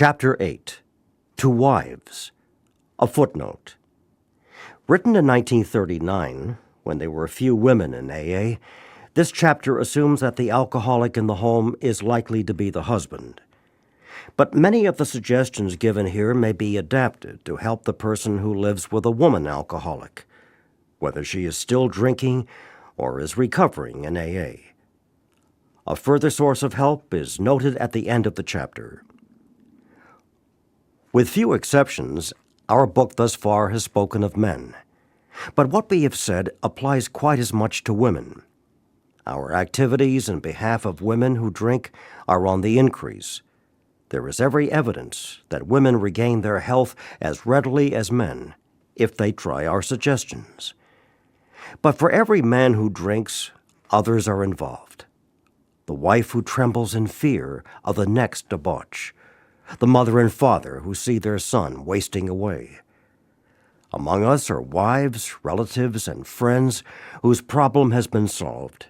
Chapter 8. To Wives. A footnote. Written in 1939, when there were few women in AA, this chapter assumes that the alcoholic in the home is likely to be the husband. But many of the suggestions given here may be adapted to help the person who lives with a woman alcoholic, whether she is still drinking or is recovering in AA. A further source of help is noted at the end of the chapter. With few exceptions, our book thus far has spoken of men. But what we have said applies quite as much to women. Our activities in behalf of women who drink are on the increase. There is every evidence that women regain their health as readily as men if they try our suggestions. But for every man who drinks, others are involved. The wife who trembles in fear of the next debauch. The mother and father who see their son wasting away. Among us are wives, relatives, and friends whose problem has been solved,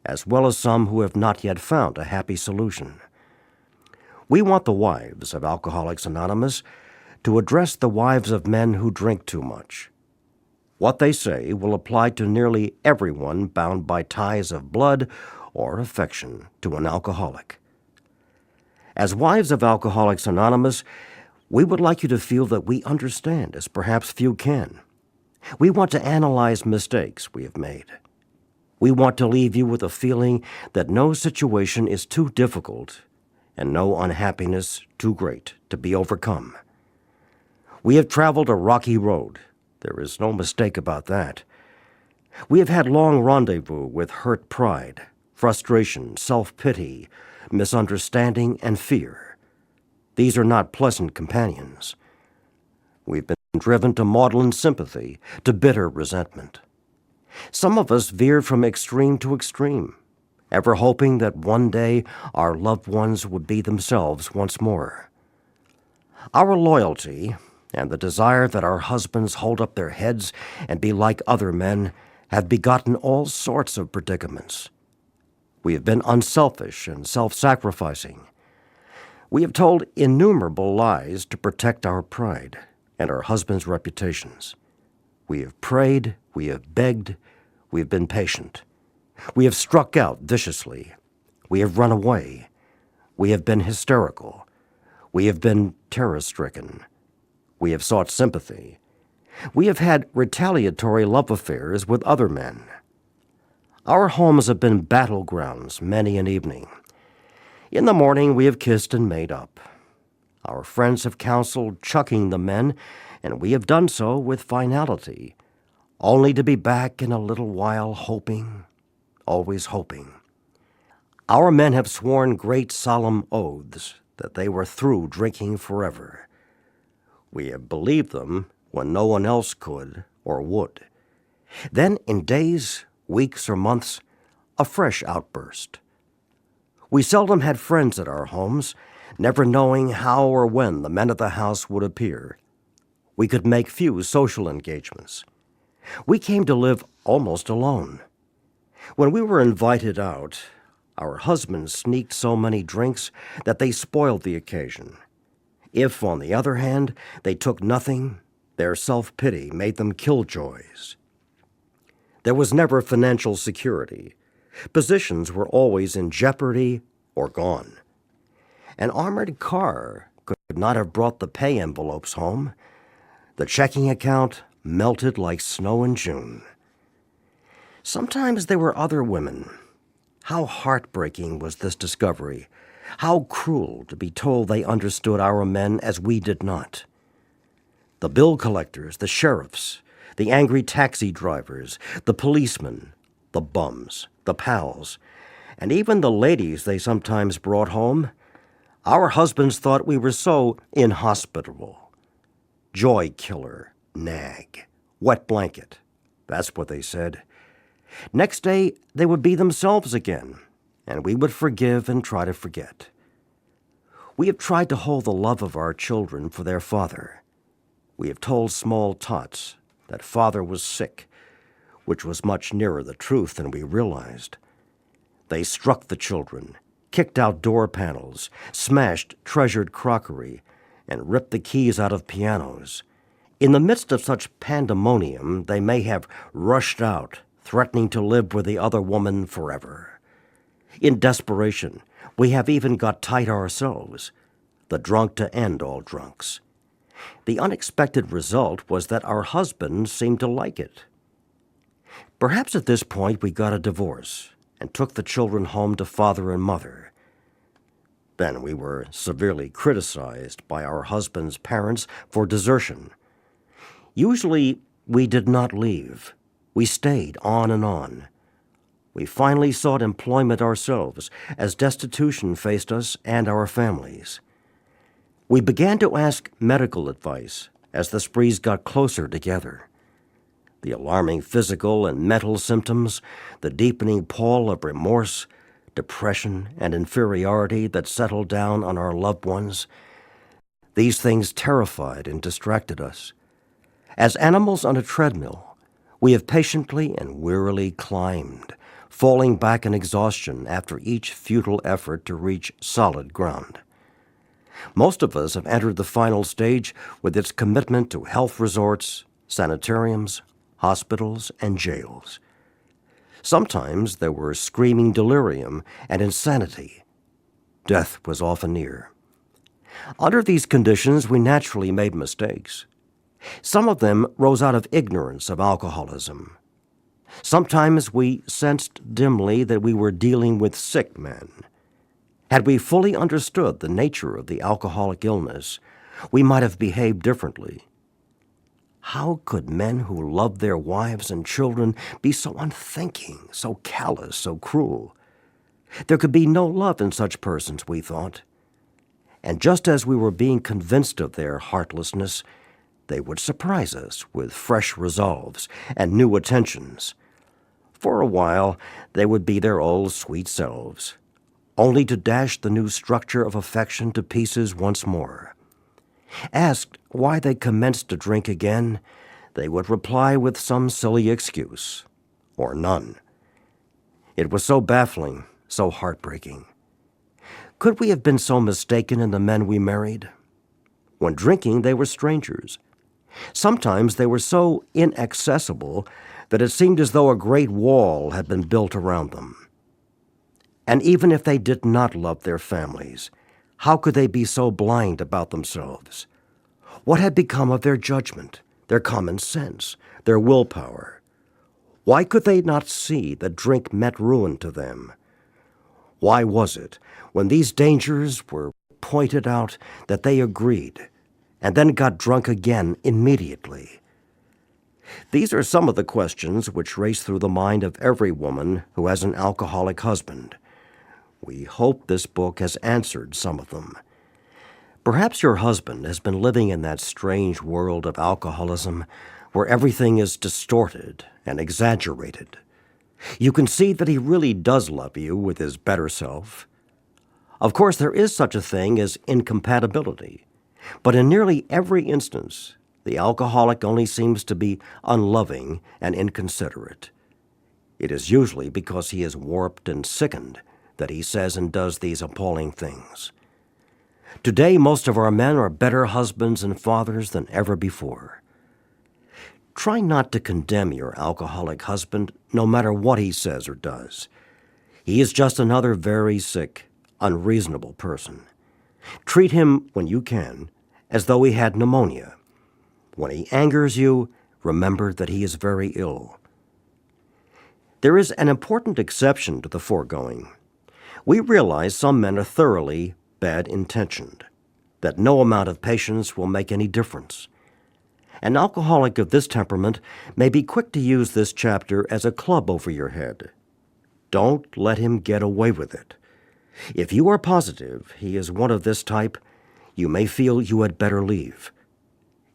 as well as some who have not yet found a happy solution. We want the wives of Alcoholics Anonymous to address the wives of men who drink too much. What they say will apply to nearly everyone bound by ties of blood or affection to an alcoholic. As wives of Alcoholics Anonymous, we would like you to feel that we understand as perhaps few can. We want to analyze mistakes we have made. We want to leave you with a feeling that no situation is too difficult and no unhappiness too great to be overcome. We have traveled a rocky road. There is no mistake about that. We have had long rendezvous with hurt pride, frustration, self-pity, misunderstanding, and fear. These are not pleasant companions. We've been driven to maudlin sympathy, to bitter resentment. Some of us veered from extreme to extreme, ever hoping that one day our loved ones would be themselves once more. Our loyalty and the desire that our husbands hold up their heads and be like other men have begotten all sorts of predicaments. We have been unselfish and self-sacrificing. We have told innumerable lies to protect our pride and our husbands' reputations. We have prayed, we have begged, we have been patient. We have struck out viciously. We have run away. We have been hysterical. We have been terror-stricken. We have sought sympathy. We have had retaliatory love affairs with other men. Our homes have been battlegrounds many an evening. In the morning we have kissed and made up. Our friends have counseled chucking the men, and we have done so with finality, only to be back in a little while hoping, always hoping. Our men have sworn great solemn oaths that they were through drinking forever. We have believed them when no one else could or would. Then, in days, weeks, or months, a fresh outburst. We seldom had friends at our homes, never knowing how or when the men of the house would appear. We could make few social engagements. We came to live almost alone. When we were invited out, our husbands sneaked so many drinks that they spoiled the occasion. If, on the other hand, they took nothing, their self-pity made them killjoys. There was never financial security. Positions were always in jeopardy or gone. An armored car could not have brought the pay envelopes home. The checking account melted like snow in June. Sometimes there were other women. How heartbreaking was this discovery. How cruel to be told they understood our men as we did not. The bill collectors, the sheriffs, the angry taxi drivers, the policemen, the bums, the pals, and even the ladies they sometimes brought home, our husbands thought we were so inhospitable. Joy killer, nag, wet blanket, that's what they said. Next day, they would be themselves again, and we would forgive and try to forget. We have tried to hold the love of our children for their father. We have told small tots that father was sick, which was much nearer the truth than we realized. They struck the children, kicked out door panels, smashed treasured crockery, and ripped the keys out of pianos. In the midst of such pandemonium, they may have rushed out, threatening to live with the other woman forever. In desperation, we have even got tight ourselves, the drunk to end all drunks. The unexpected result was that our husbands seemed to like it. Perhaps at this point we got a divorce and took the children home to father and mother. Then we were severely criticized by our husbands' parents for desertion. Usually, we did not leave. We stayed on and on. We finally sought employment ourselves as destitution faced us and our families. We began to ask medical advice as the sprees got closer together. The alarming physical and mental symptoms, the deepening pall of remorse, depression, and inferiority that settled down on our loved ones, these things terrified and distracted us. As animals on a treadmill, we have patiently and wearily climbed, falling back in exhaustion after each futile effort to reach solid ground. Most of us have entered the final stage with its commitment to health resorts, sanitariums, hospitals, and jails. Sometimes there were screaming delirium and insanity. Death was often near. Under these conditions, we naturally made mistakes. Some of them rose out of ignorance of alcoholism. Sometimes we sensed dimly that we were dealing with sick men. Had we fully understood the nature of the alcoholic illness, we might have behaved differently. How could men who loved their wives and children be so unthinking, so callous, so cruel? There could be no love in such persons, we thought. And just as we were being convinced of their heartlessness, they would surprise us with fresh resolves and new attentions. For a while, they would be their old sweet selves, only to dash the new structure of affection to pieces once more. Asked why they commenced to drink again, they would reply with some silly excuse, or none. It was so baffling, so heartbreaking. Could we have been so mistaken in the men we married? When drinking, they were strangers. Sometimes they were so inaccessible that it seemed as though a great wall had been built around them. And even if they did not love their families, how could they be so blind about themselves? What had become of their judgment, their common sense, their willpower? Why could they not see that drink meant ruin to them? Why was it, when these dangers were pointed out, that they agreed, and then got drunk again immediately? These are some of the questions which race through the mind of every woman who has an alcoholic husband. We hope this book has answered some of them. Perhaps your husband has been living in that strange world of alcoholism where everything is distorted and exaggerated. You can see that he really does love you with his better self. Of course, there is such a thing as incompatibility, but in nearly every instance, the alcoholic only seems to be unloving and inconsiderate. It is usually because he is warped and sickened that he says and does these appalling things. Today, most of our men are better husbands and fathers than ever before. Try not to condemn your alcoholic husband, no matter what he says or does. He is just another very sick, unreasonable person. Treat him, when you can, as though he had pneumonia. When he angers you, remember that he is very ill. There is an important exception to the foregoing. We realize some men are thoroughly bad-intentioned, that no amount of patience will make any difference. An alcoholic of this temperament may be quick to use this chapter as a club over your head. Don't let him get away with it. If you are positive he is one of this type, you may feel you had better leave.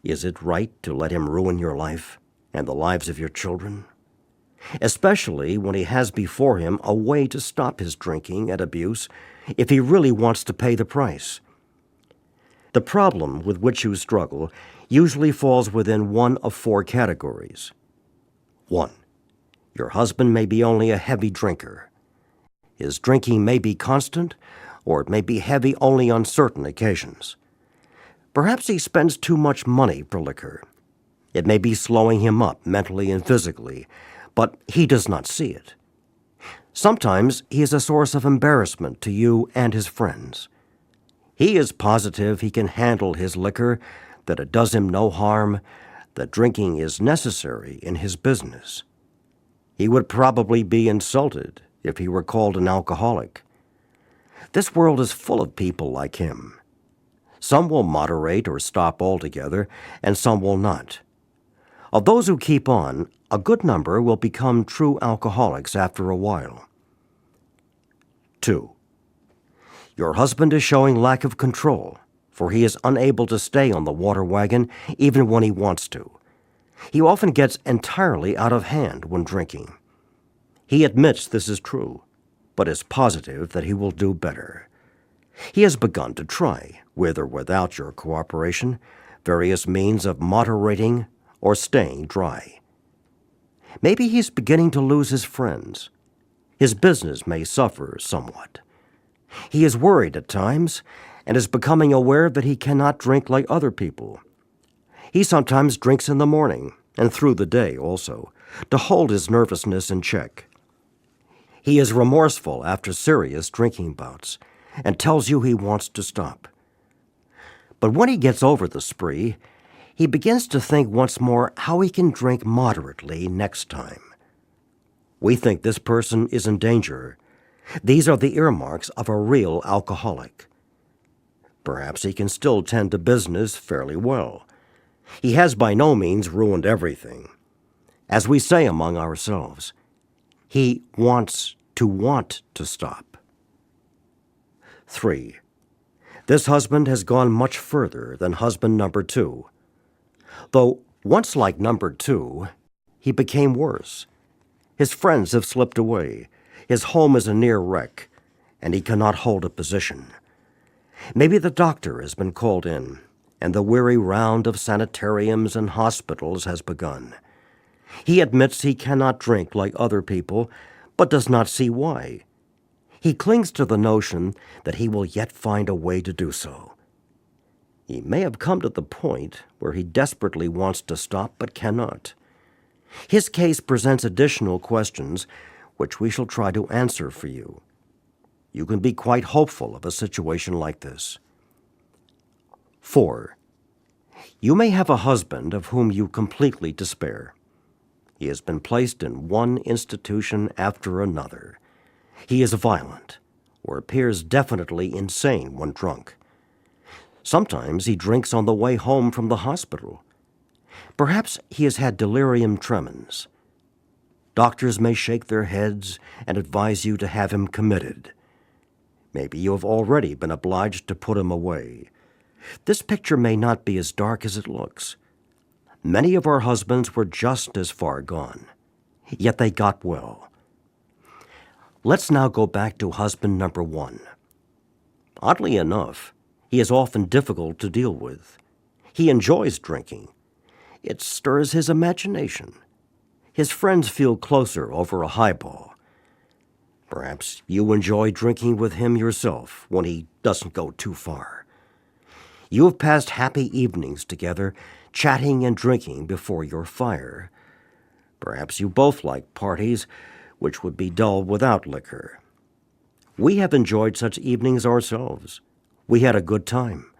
Is it right to let him ruin your life and the lives of your children? Especially when he has before him a way to stop his drinking and abuse if he really wants to pay the price. The problem with which you struggle usually falls within one of four categories. 1. Your husband may be only a heavy drinker. His drinking may be constant, or it may be heavy only on certain occasions. Perhaps he spends too much money for liquor. It may be slowing him up mentally and physically, but he does not see it. Sometimes he is a source of embarrassment to you and his friends. He is positive he can handle his liquor, that it does him no harm, that drinking is necessary in his business. He would probably be insulted if he were called an alcoholic. This world is full of people like him. Some will moderate or stop altogether, and some will not. Of those who keep on, a good number will become true alcoholics after a while. 2. Your husband is showing lack of control, for he is unable to stay on the water wagon even when he wants to. He often gets entirely out of hand when drinking. He admits this is true, but is positive that he will do better. He has begun to try, with or without your cooperation, various means of moderating or staying dry. Maybe he's beginning to lose his friends. His business may suffer somewhat. He is worried at times and is becoming aware that he cannot drink like other people. He sometimes drinks in the morning and through the day also, to hold his nervousness in check. He is remorseful after serious drinking bouts and tells you he wants to stop. But when he gets over the spree, he begins to think once more how he can drink moderately next time. We think this person is in danger. These are the earmarks of a real alcoholic. Perhaps he can still tend to business fairly well. He has by no means ruined everything. As we say among ourselves, he wants to stop. 3. This husband has gone much further than husband number 2. Though once like number 2, he became worse. His friends have slipped away. His home is a near wreck, and he cannot hold a position. Maybe the doctor has been called in, and the weary round of sanitariums and hospitals has begun. He admits he cannot drink like other people, but does not see why. He clings to the notion that he will yet find a way to do so. He may have come to the point where he desperately wants to stop but cannot. His case presents additional questions which we shall try to answer for you. You can be quite hopeful of a situation like this. 4. You may have a husband of whom you completely despair. He has been placed in one institution after another. He is violent, or appears definitely insane when drunk. Sometimes he drinks on the way home from the hospital. Perhaps he has had delirium tremens. Doctors may shake their heads and advise you to have him committed. Maybe you have already been obliged to put him away. This picture may not be as dark as it looks. Many of our husbands were just as far gone, yet they got well. Let's now go back to husband number 1. Oddly enough, he is often difficult to deal with. He enjoys drinking. It stirs his imagination. His friends feel closer over a highball. Perhaps you enjoy drinking with him yourself when he doesn't go too far. You have passed happy evenings together, chatting and drinking before your fire. Perhaps you both like parties, which would be dull without liquor. We have enjoyed such evenings ourselves. We had a good time.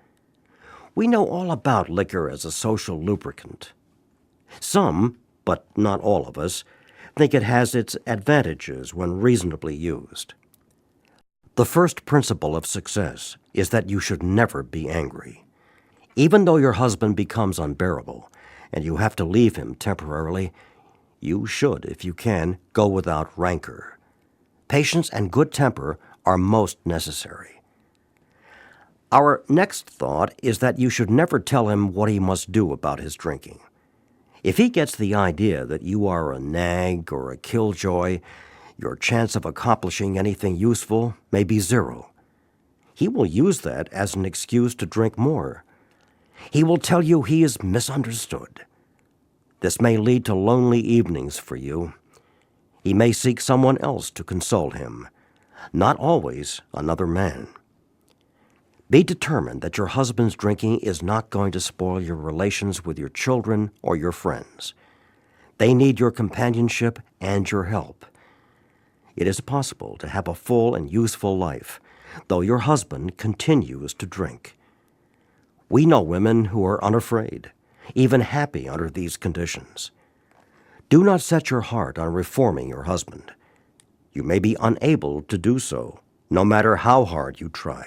We know all about liquor as a social lubricant. Some, but not all of us, think it has its advantages when reasonably used. The first principle of success is that you should never be angry. Even though your husband becomes unbearable and you have to leave him temporarily, you should, if you can, go without rancor. Patience and good temper are most necessary. Our next thought is that you should never tell him what he must do about his drinking. If he gets the idea that you are a nag or a killjoy, your chance of accomplishing anything useful may be 0. He will use that as an excuse to drink more. He will tell you he is misunderstood. This may lead to lonely evenings for you. He may seek someone else to console him, not always another man. Be determined that your husband's drinking is not going to spoil your relations with your children or your friends. They need your companionship and your help. It is possible to have a full and useful life, though your husband continues to drink. We know women who are unafraid, even happy under these conditions. Do not set your heart on reforming your husband. You may be unable to do so, no matter how hard you try.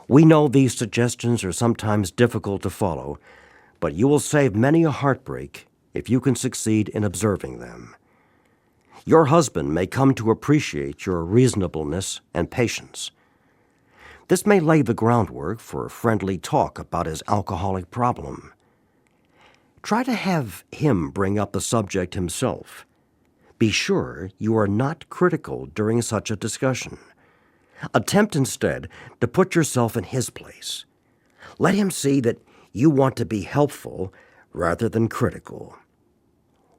We know these suggestions are sometimes difficult to follow, but you will save many a heartbreak if you can succeed in observing them. Your husband may come to appreciate your reasonableness and patience. This may lay the groundwork for a friendly talk about his alcoholic problem. Try to have him bring up the subject himself. Be sure you are not critical during such a discussion. Attempt instead to put yourself in his place. Let him see that you want to be helpful rather than critical.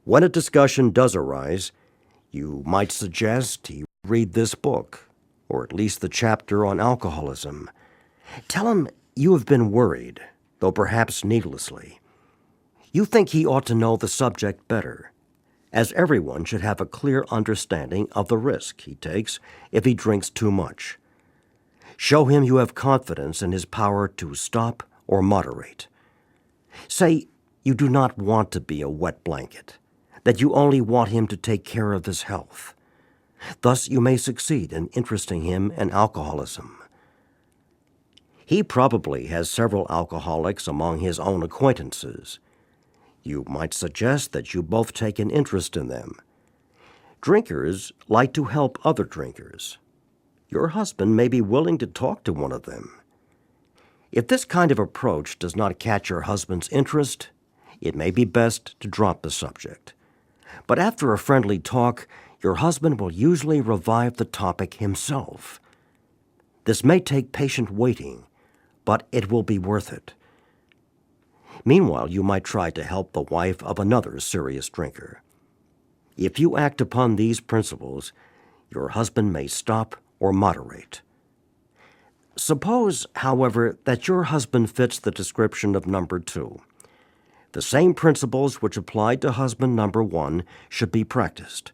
When a discussion does arise, you might suggest he read this book, or at least the chapter on alcoholism. Tell him you have been worried, though perhaps needlessly. You think he ought to know the subject better, as everyone should have a clear understanding of the risk he takes if he drinks too much. Show him you have confidence in his power to stop or moderate. Say you do not want to be a wet blanket, that you only want him to take care of his health. Thus you may succeed in interesting him in alcoholism. He probably has several alcoholics among his own acquaintances. You might suggest that you both take an interest in them. Drinkers like to help other drinkers. Your husband may be willing to talk to one of them. If this kind of approach does not catch your husband's interest, it may be best to drop the subject. But after a friendly talk, your husband will usually revive the topic himself. This may take patient waiting, but it will be worth it. Meanwhile, you might try to help the wife of another serious drinker. If you act upon these principles, your husband may stop or moderate. Suppose, however, that your husband fits the description of number 2. The same principles which applied to husband number 1 should be practiced.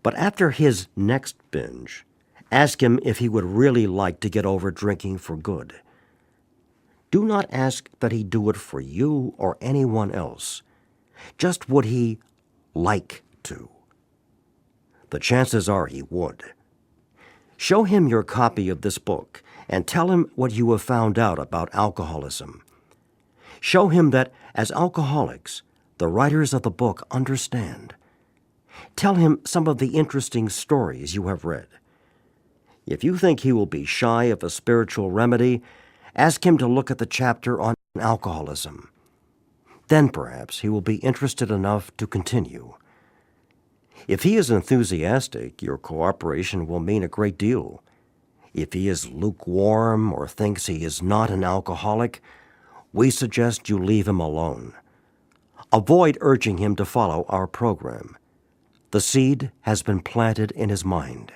But after his next binge, ask him if he would really like to get over drinking for good. Do not ask that he do it for you or anyone else. Just would he like to? The chances are he would. Show him your copy of this book and tell him what you have found out about alcoholism. Show him that, as alcoholics, the writers of the book understand. Tell him some of the interesting stories you have read. If you think he will be shy of a spiritual remedy, ask him to look at the chapter on alcoholism. Then perhaps he will be interested enough to continue. If he is enthusiastic, your cooperation will mean a great deal. If he is lukewarm or thinks he is not an alcoholic, we suggest you leave him alone. Avoid urging him to follow our program. The seed has been planted in his mind.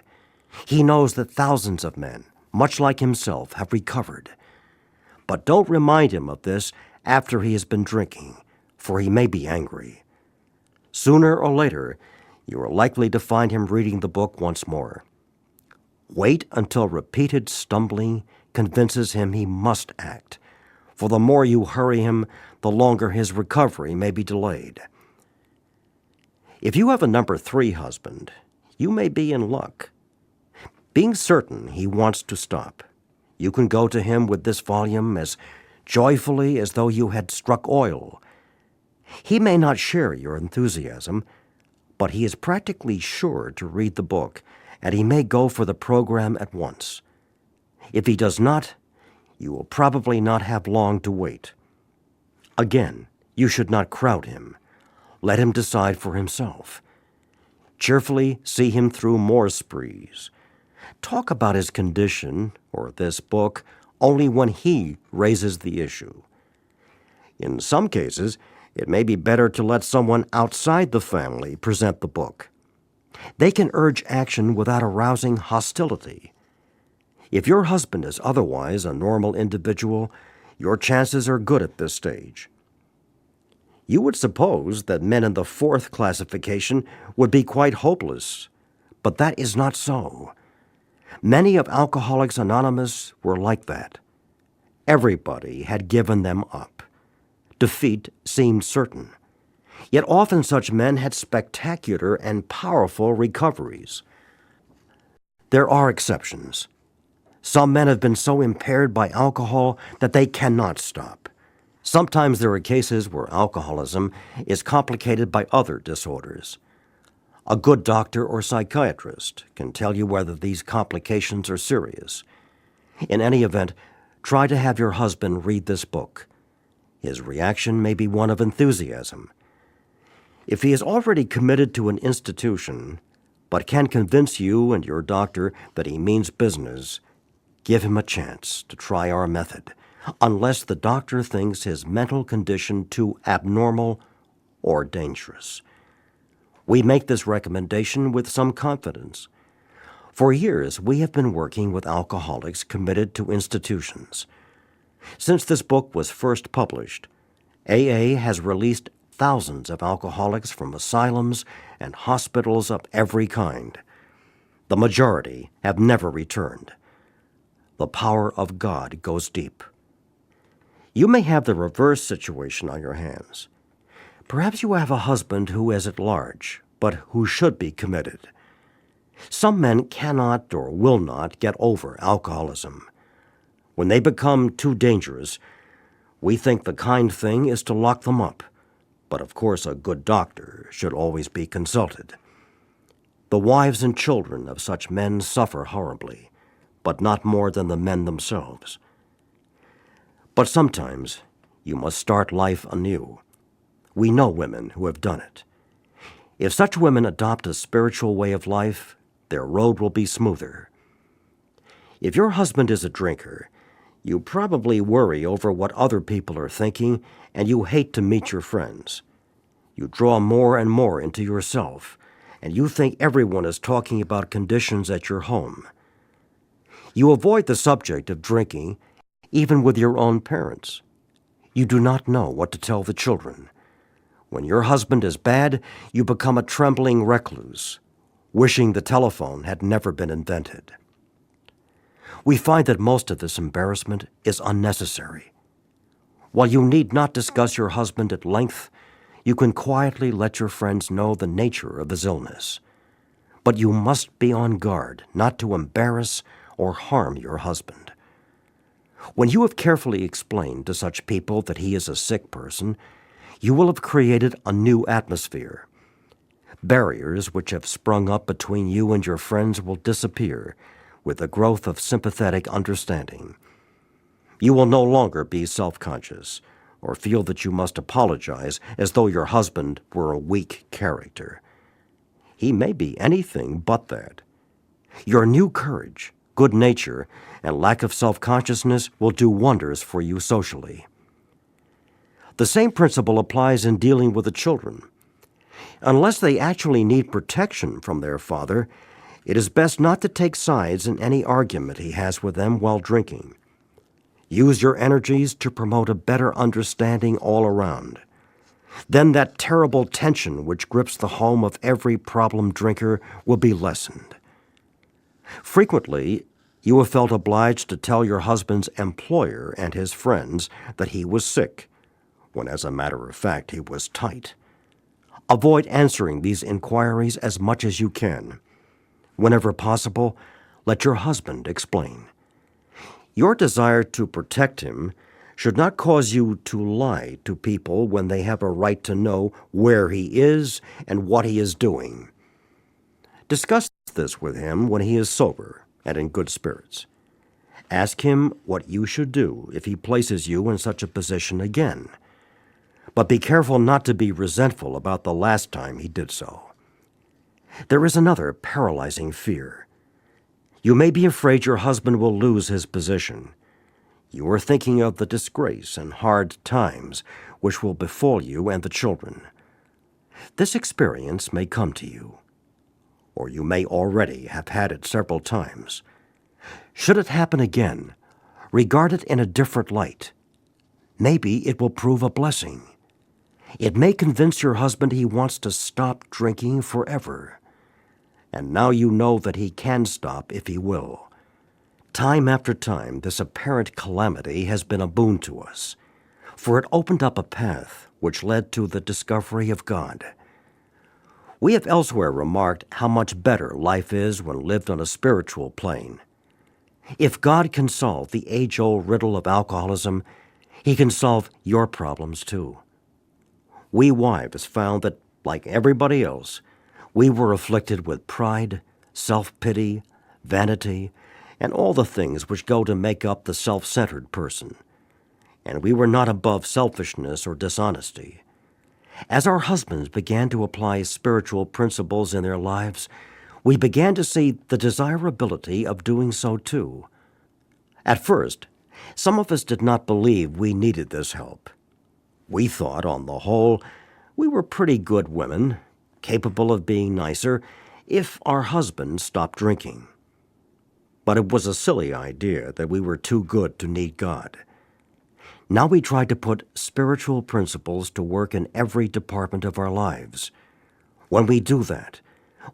He knows that thousands of men, much like himself, have recovered. But don't remind him of this after he has been drinking, for he may be angry. Sooner or later, you are likely to find him reading the book once more. Wait until repeated stumbling convinces him he must act, for the more you hurry him, the longer his recovery may be delayed. If you have a number 3 husband, you may be in luck. Being certain he wants to stop, you can go to him with this volume as joyfully as though you had struck oil. He may not share your enthusiasm, but he is practically sure to read the book, and he may go for the program at once. If he does not, you will probably not have long to wait. Again, you should not crowd him. Let him decide for himself. Cheerfully see him through more sprees. Talk about his condition, or this book, only when he raises the issue. In some cases, it may be better to let someone outside the family present the book. They can urge action without arousing hostility. If your husband is otherwise a normal individual, your chances are good at this stage. You would suppose that men in the fourth classification would be quite hopeless, but that is not so. Many of Alcoholics Anonymous were like that. Everybody had given them up. Defeat seemed certain. Yet often such men had spectacular and powerful recoveries. There are exceptions. Some men have been so impaired by alcohol that they cannot stop. Sometimes there are cases where alcoholism is complicated by other disorders. A good doctor or psychiatrist can tell you whether these complications are serious. In any event, try to have your husband read this book. His reaction may be one of enthusiasm. If he is already committed to an institution, but can convince you and your doctor that he means business, give him a chance to try our method, unless the doctor thinks his mental condition too abnormal or dangerous. We make this recommendation with some confidence. For years, we have been working with alcoholics committed to institutions. Since this book was first published, AA has released thousands of alcoholics from asylums and hospitals of every kind. The majority have never returned. The power of God goes deep. You may have the reverse situation on your hands. Perhaps you have a husband who is at large, but who should be committed. Some men cannot or will not get over alcoholism. When they become too dangerous, we think the kind thing is to lock them up. But of course a good doctor should always be consulted. The wives and children of such men suffer horribly, but not more than the men themselves. But sometimes you must start life anew. We know women who have done it. If such women adopt a spiritual way of life, their road will be smoother. If your husband is a drinker, you probably worry over what other people are thinking, and you hate to meet your friends. You draw more and more into yourself, and you think everyone is talking about conditions at your home. You avoid the subject of drinking, even with your own parents. You do not know what to tell the children. When your husband is bad, you become a trembling recluse, wishing the telephone had never been invented. We find that most of this embarrassment is unnecessary. While you need not discuss your husband at length, you can quietly let your friends know the nature of his illness. But you must be on guard not to embarrass or harm your husband. When you have carefully explained to such people that he is a sick person, you will have created a new atmosphere. Barriers which have sprung up between you and your friends will disappear with the growth of sympathetic understanding. You will no longer be self-conscious or feel that you must apologize as though your husband were a weak character. He may be anything but that. Your new courage, good nature, and lack of self-consciousness will do wonders for you socially. The same principle applies in dealing with the children. Unless they actually need protection from their father, it is best not to take sides in any argument he has with them while drinking. Use your energies to promote a better understanding all around. Then that terrible tension which grips the home of every problem drinker will be lessened. Frequently, you have felt obliged to tell your husband's employer and his friends that he was sick, when as a matter of fact he was tight. Avoid answering these inquiries as much as you can. Whenever possible, let your husband explain. Your desire to protect him should not cause you to lie to people when they have a right to know where he is and what he is doing. Discuss this with him when he is sober and in good spirits. Ask him what you should do if he places you in such a position again. But be careful not to be resentful about the last time he did so. There is another paralyzing fear. You may be afraid your husband will lose his position. You are thinking of the disgrace and hard times which will befall you and the children. This experience may come to you. or you may already have had it several times. Should it happen again, regard it in a different light. Maybe it will prove a blessing. It may convince your husband he wants to stop drinking forever. And now you know that he can stop if he will. Time after time, this apparent calamity has been a boon to us, for it opened up a path which led to the discovery of God. We have elsewhere remarked how much better life is when lived on a spiritual plane. If God can solve the age-old riddle of alcoholism, He can solve your problems too. We wives found that, like everybody else, we were afflicted with pride, self-pity, vanity, and all the things which go to make up the self-centered person. And we were not above selfishness or dishonesty. As our husbands began to apply spiritual principles in their lives, we began to see the desirability of doing so too. At first, some of us did not believe we needed this help. We thought, on the whole, we were pretty good women, capable of being nicer if our husbands stopped drinking. But it was a silly idea that we were too good to need God. Now we try to put spiritual principles to work in every department of our lives. When we do that,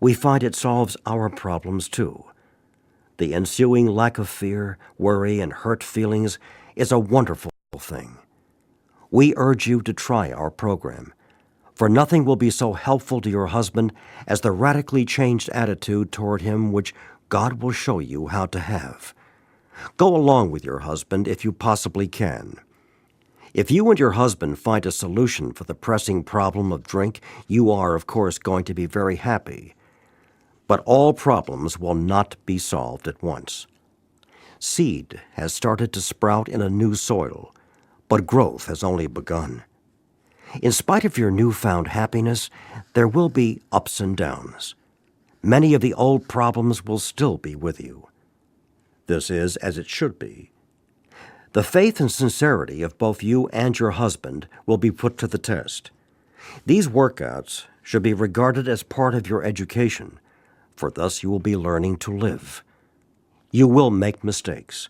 we find it solves our problems too. The ensuing lack of fear, worry, and hurt feelings is a wonderful thing. We urge you to try our program, for nothing will be so helpful to your husband as the radically changed attitude toward him which God will show you how to have. Go along with your husband if you possibly can. If you and your husband find a solution for the pressing problem of drink, you are, of course, going to be very happy. But all problems will not be solved at once. Seed has started to sprout in a new soil, but growth has only begun. In spite of your newfound happiness, there will be ups and downs. Many of the old problems will still be with you. This is as it should be. The faith and sincerity of both you and your husband will be put to the test. These workouts should be regarded as part of your education, for thus you will be learning to live. You will make mistakes,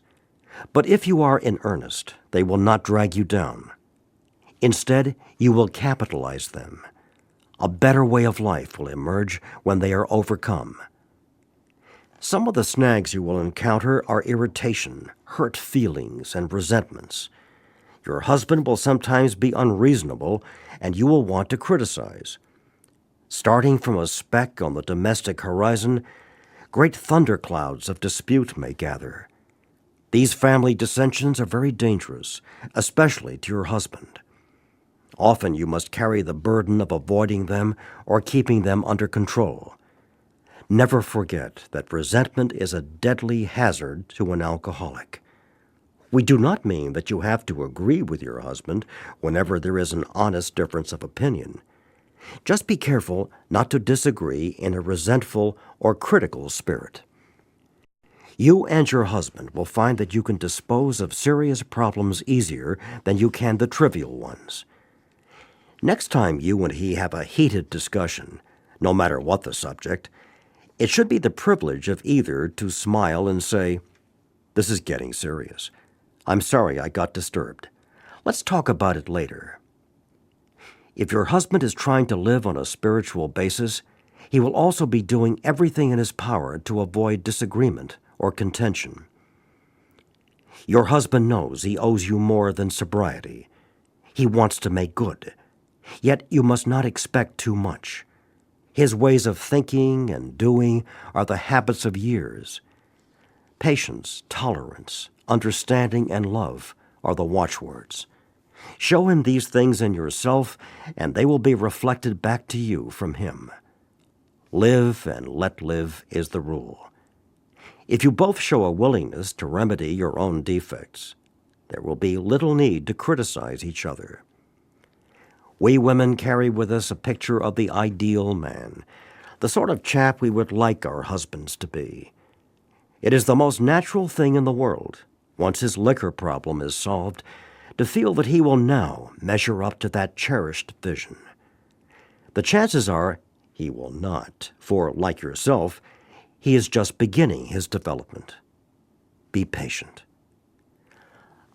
but if you are in earnest, they will not drag you down. Instead, you will capitalize them. A better way of life will emerge when they are overcome. Some of the snags you will encounter are irritation, hurt feelings, and resentments. Your husband will sometimes be unreasonable, and you will want to criticize. Starting from a speck on the domestic horizon, great thunderclouds of dispute may gather. These family dissensions are very dangerous, especially to your husband. Often you must carry the burden of avoiding them or keeping them under control. Never forget that resentment is a deadly hazard to an alcoholic. We do not mean that you have to agree with your husband whenever there is an honest difference of opinion. Just be careful not to disagree in a resentful or critical spirit. You and your husband will find that you can dispose of serious problems easier than you can the trivial ones. Next time you and he have a heated discussion, no matter what the subject, it should be the privilege of either to smile and say, "This is getting serious. I'm sorry I got disturbed. Let's talk about it later." If your husband is trying to live on a spiritual basis, he will also be doing everything in his power to avoid disagreement or contention. Your husband knows he owes you more than sobriety. He wants to make good. Yet you must not expect too much. His ways of thinking and doing are the habits of years. Patience, tolerance, understanding, and love are the watchwords. Show him these things in yourself, and they will be reflected back to you from him. Live and let live is the rule. If you both show a willingness to remedy your own defects, there will be little need to criticize each other. We women carry with us a picture of the ideal man, the sort of chap we would like our husbands to be. It is the most natural thing in the world, once his liquor problem is solved, to feel that he will now measure up to that cherished vision. The chances are He will not, for, like yourself, he is just beginning his development. Be patient.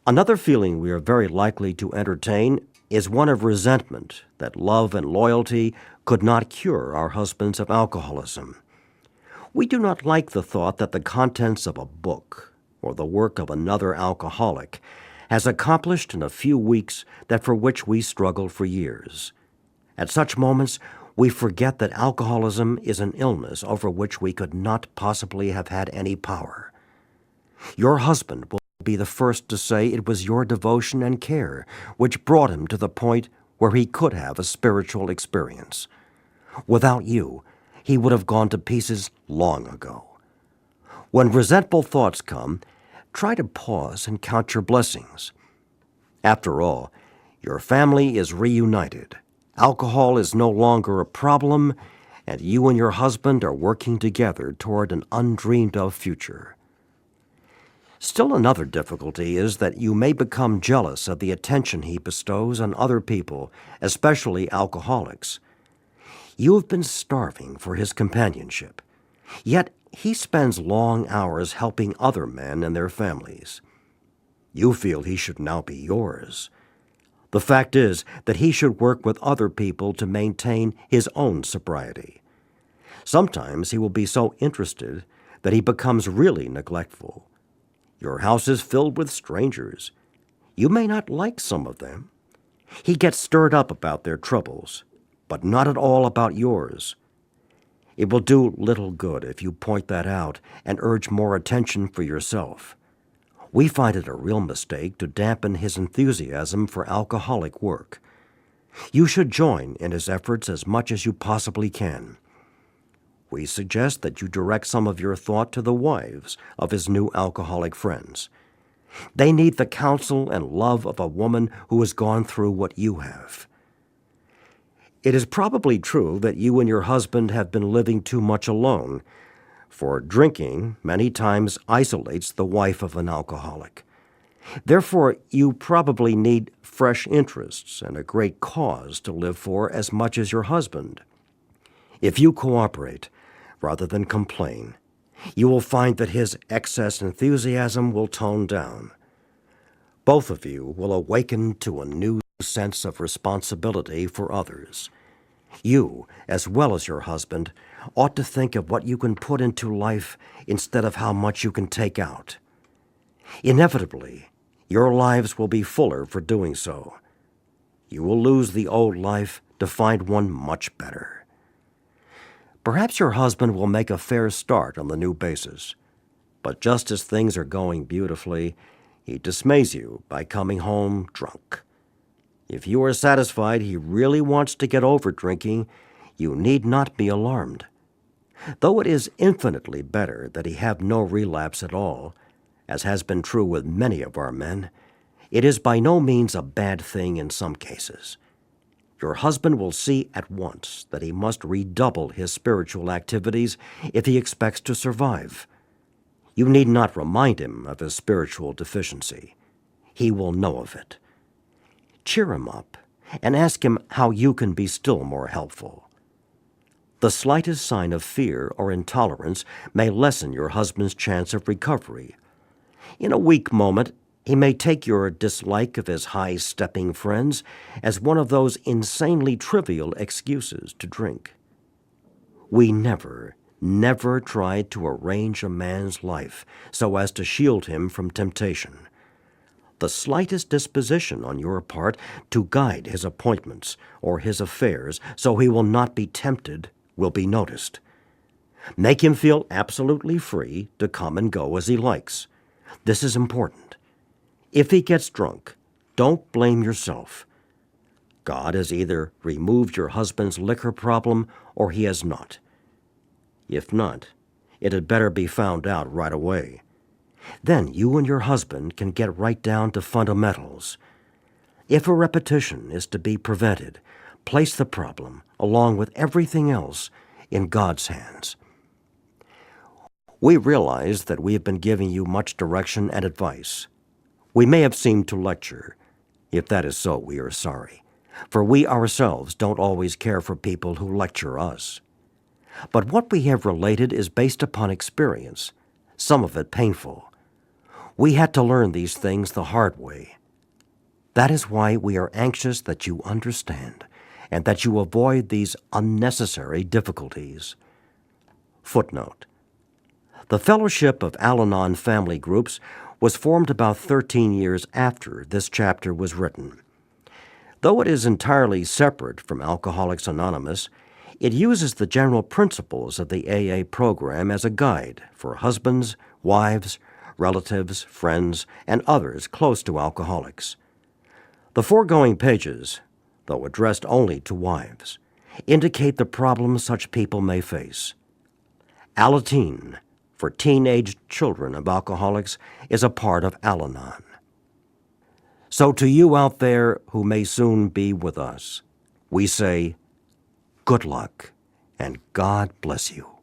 Another feeling we are very likely to entertain is one of resentment that love and loyalty could not cure our husbands of alcoholism. We do not like the thought that the contents of a book or the work of another alcoholic has accomplished in a few weeks that for which we struggled for years. At such moments, we forget that alcoholism is an illness over which we could not possibly have had any power. Your husband will be the first to say it was your devotion and care which brought him to the point where he could have a spiritual experience. Without you, he would have gone to pieces long ago. When resentful thoughts come, try to pause and count your blessings. After all, your family is reunited. Alcohol is no longer a problem, and you and your husband are working together toward an undreamed-of future. Still another difficulty is that you may become jealous of the attention he bestows on other people, especially alcoholics. You have been starving for his companionship, yet he spends long hours helping other men and their families. You feel he should now be yours. The fact is that he should work with other people to maintain his own sobriety. Sometimes he will be so interested that he becomes really neglectful. Your house is filled with strangers. You may not like some of them. He gets stirred up about their troubles, but not at all about yours. It will do little good if you point that out and urge more attention for yourself. We find it a real mistake to dampen his enthusiasm for alcoholic work. You should join in his efforts as much as you possibly can. We suggest that you direct some of your thought to the wives of his new alcoholic friends. They need the counsel and love of a woman who has gone through what you have. It is probably true that you and your husband have been living too much alone, for drinking many times isolates the wife of an alcoholic. Therefore, you probably need fresh interests and a great cause to live for as much as your husband. If you cooperate, rather than complain, you will find that his excess enthusiasm will tone down. Both of you will awaken to a new sense of responsibility for others. You, as well as your husband, ought to think of what you can put into life instead of how much you can take out. Inevitably, your lives will be fuller for doing so. You will lose the old life to find one much better. Perhaps your husband will make a fair start on the new basis, but just as things are going beautifully, he dismays you by coming home drunk. If you are satisfied he really wants to get over drinking, you need not be alarmed. Though it is infinitely better that he have no relapse at all, as has been true with many of our men, it is by no means a bad thing in some cases. Your husband will see at once that he must redouble his spiritual activities if he expects to survive. You need not remind him of his spiritual deficiency. He will know of it. Cheer him up and ask him how you can be still more helpful. The slightest sign of fear or intolerance may lessen your husband's chance of recovery. In a weak moment, he may take your dislike of his high-stepping friends as one of those insanely trivial excuses to drink. We never tried to arrange a man's life so as to shield him from temptation. The slightest disposition on your part to guide his appointments or his affairs so he will not be tempted will be noticed. Make him feel absolutely free to come and go as he likes. This is important. If he gets drunk, don't blame yourself. God has either removed your husband's liquor problem or he has not. If not, it had better be found out right away. Then you and your husband can get right down to fundamentals. If a repetition is to be prevented, place the problem, along with everything else, in God's hands. We realize that we have been giving you much direction and advice. We may have seemed to lecture. If that is so, we are sorry, for we ourselves don't always care for people who lecture us. But what we have related is based upon experience, some of it painful. We had to learn these things the hard way. That is why we are anxious that you understand and that you avoid these unnecessary difficulties. Footnote: The Fellowship of Al-Anon Family Groups was formed about 13 years after this chapter was written. Though it is entirely separate from Alcoholics Anonymous, it uses the general principles of the AA program as a guide for husbands, wives, relatives, friends, and others close to alcoholics. The foregoing pages, though addressed only to wives, indicate the problems such people may face. Alateen, for teenage children of alcoholics, is a part of Al-Anon. So to you out there who may soon be with us, we say, good luck and God bless you.